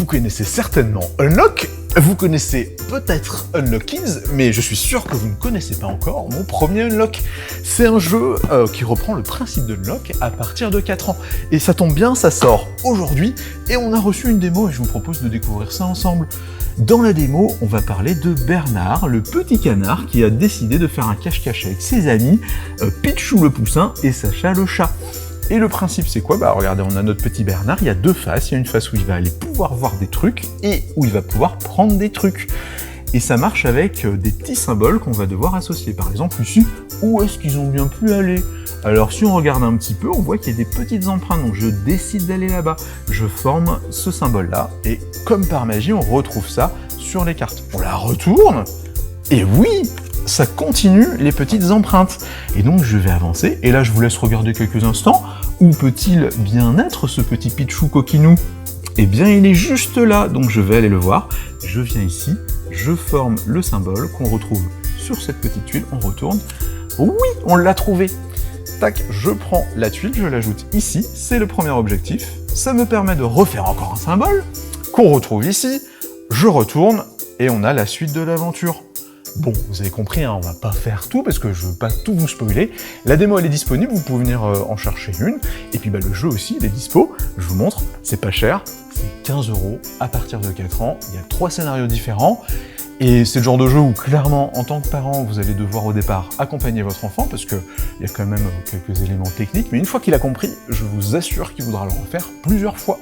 Vous connaissez certainement Unlock, vous connaissez peut-être Unlockies, mais je suis sûr que vous ne connaissez pas encore mon premier Unlock. C'est un jeu qui reprend le principe d'Unlock à partir de 4 ans. Et ça tombe bien, ça sort aujourd'hui, et on a reçu une démo et je vous propose de découvrir ça ensemble. Dans la démo, on va parler de Bernard, le petit canard qui a décidé de faire un cache-cache avec ses amis, Pichou le poussin et Sacha le chat. Et le principe c'est quoi? Bah regardez, on a notre petit Bernard, il y a deux faces, il y a une face où il va aller pouvoir voir des trucs et où il va pouvoir prendre des trucs. Et ça marche avec des petits symboles qu'on va devoir associer. Par exemple ici, où est-ce qu'ils ont bien pu aller? Alors si on regarde un petit peu, on voit qu'il y a des petites empreintes, donc je décide d'aller là-bas. Je forme ce symbole-là, et comme par magie, on retrouve ça sur les cartes. On la retourne, et oui, ça continue les petites empreintes. Et donc je vais avancer, et là je vous laisse regarder quelques instants. Où peut-il bien être ce petit Pichou coquinou? Eh bien il est juste là, donc je vais aller le voir. Je viens ici, je forme le symbole qu'on retrouve sur cette petite tuile, on retourne. Oui, on l'a trouvé. Tac, je prends la tuile, je l'ajoute ici, c'est le premier objectif. Ça me permet de refaire encore un symbole qu'on retrouve ici. Je retourne et on a la suite de l'aventure. Bon, vous avez compris, hein, on va pas faire tout parce que je veux pas tout vous spoiler. La démo elle est disponible, vous pouvez venir en chercher une. Et puis bah, le jeu aussi, il est dispo. Je vous montre, c'est pas cher, c'est 15 € à partir de 4 ans. Il y a 3 scénarios différents. Et c'est le genre de jeu où clairement, en tant que parent, vous allez devoir au départ accompagner votre enfant parce qu'il y a quand même quelques éléments techniques. Mais une fois qu'il a compris, je vous assure qu'il voudra le refaire plusieurs fois.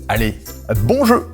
Allez, bon jeu!